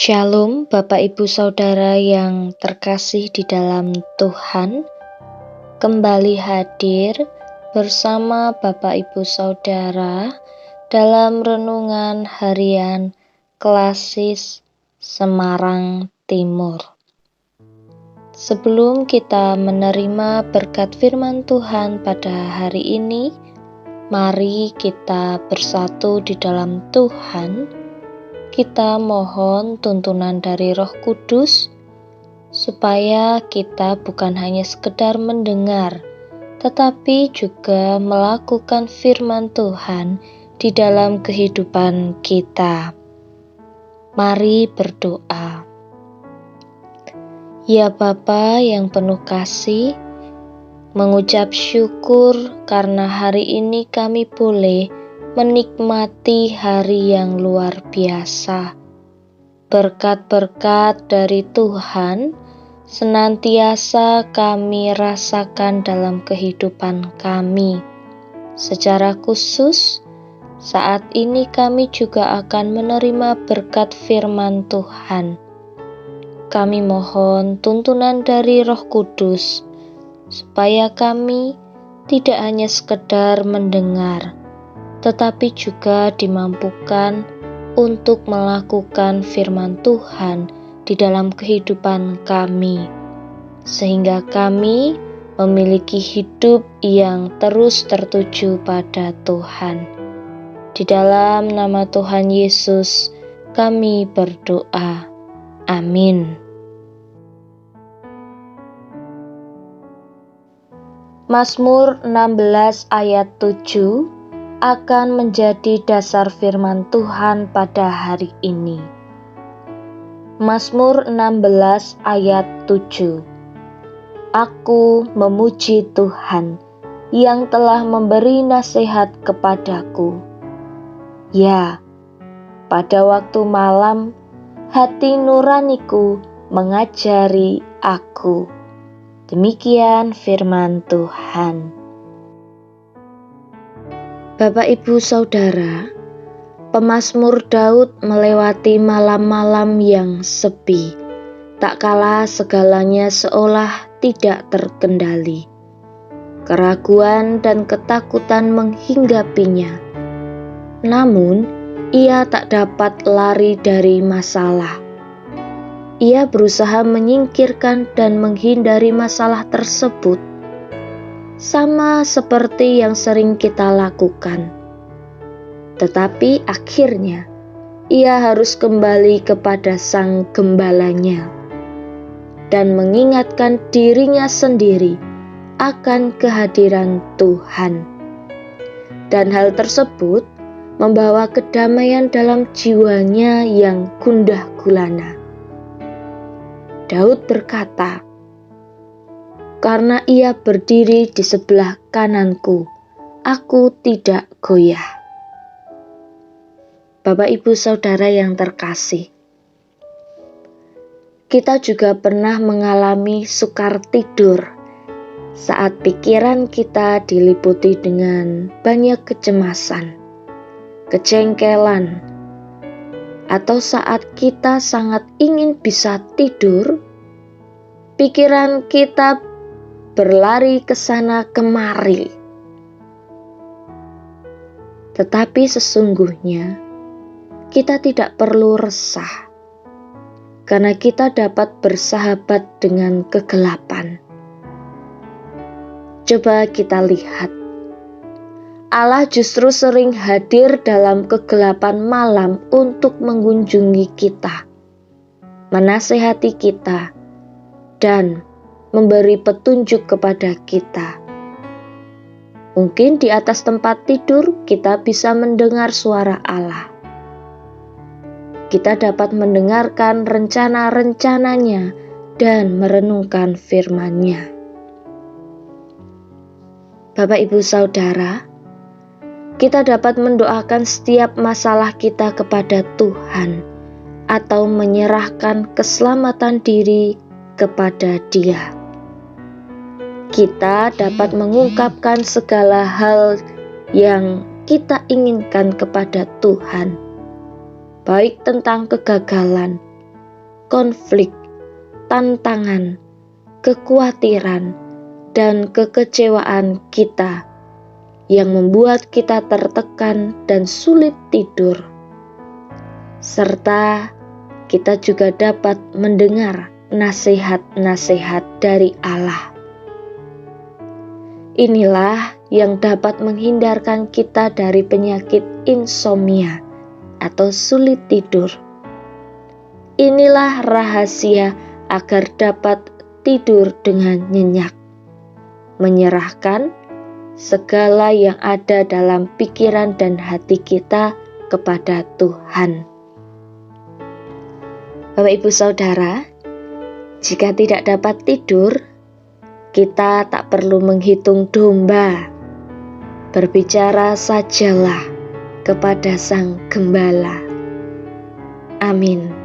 Shalom Bapak Ibu Saudara yang terkasih di dalam Tuhan. Kembali hadir bersama Bapak Ibu Saudara dalam renungan harian Klasis Semarang Timur. Sebelum kita menerima berkat firman Tuhan pada hari ini, mari kita bersatu di dalam Tuhan. Kita mohon tuntunan dari Roh Kudus supaya kita bukan hanya sekedar mendengar, tetapi juga melakukan firman Tuhan di dalam kehidupan kita. Mari berdoa. Ya Bapa yang penuh kasih, mengucap syukur karena hari ini kami boleh menikmati hari yang luar biasa. Berkat-berkat dari Tuhan senantiasa kami rasakan dalam kehidupan kami. Secara khusus, saat ini kami juga akan menerima berkat firman Tuhan. Kami mohon tuntunan dari Roh Kudus, supaya kami tidak hanya sekedar mendengar, tetapi juga dimampukan untuk melakukan firman Tuhan di dalam kehidupan kami, sehingga kami memiliki hidup yang terus tertuju pada Tuhan. Di dalam nama Tuhan Yesus kami berdoa. Amin. Mazmur 16 ayat 7 akan menjadi dasar firman Tuhan pada hari ini. Mazmur 16 ayat 7. Aku memuji Tuhan yang telah memberi nasihat kepadaku. Ya, pada waktu malam hati nuraniku mengajari aku. Demikian firman Tuhan. Bapak Ibu Saudara, pemazmur Daud melewati malam-malam yang sepi, tak kala segalanya seolah tidak terkendali. Keraguan dan ketakutan menghinggapinya. Namun, ia tak dapat lari dari masalah. Ia berusaha menyingkirkan dan menghindari masalah tersebut, sama seperti yang sering kita lakukan. Tetapi akhirnya, ia harus kembali kepada Sang Gembalanya dan mengingatkan dirinya sendiri akan kehadiran Tuhan. Dan hal tersebut membawa kedamaian dalam jiwanya yang gundah gulana. Daud berkata, "Karena ia berdiri di sebelah kananku, aku tidak goyah." Bapak Ibu Saudara yang terkasih, kita juga pernah mengalami sukar tidur saat pikiran kita diliputi dengan banyak kecemasan, kejengkelan, atau saat kita sangat ingin bisa tidur, pikiran kita berlari ke sana kemari. Tetapi sesungguhnya kita tidak perlu resah, karena kita dapat bersahabat dengan kegelapan. Coba kita lihat, Allah justru sering hadir dalam kegelapan malam untuk mengunjungi kita, menasehati kita, dan memberi petunjuk kepada kita. Mungkin di atas tempat tidur kita bisa mendengar suara Allah. Kita dapat mendengarkan rencana-rencananya dan merenungkan firman-Nya. Bapak Ibu Saudara, kita dapat mendoakan setiap masalah kita kepada Tuhan atau menyerahkan keselamatan diri kepada Dia. Kita dapat mengungkapkan segala hal yang kita inginkan kepada Tuhan, baik tentang kegagalan, konflik, tantangan, kekhawatiran, dan kekecewaan kita yang membuat kita tertekan dan sulit tidur. Serta kita juga dapat mendengar nasihat-nasihat dari Allah. Inilah yang dapat menghindarkan kita dari penyakit insomnia atau sulit tidur. Inilah rahasia agar dapat tidur dengan nyenyak, menyerahkan segala yang ada dalam pikiran dan hati kita kepada Tuhan. Bapak Ibu Saudara, jika tidak dapat tidur, kita tak perlu menghitung domba. Berbicara sajalah kepada Sang Gembala. Amin.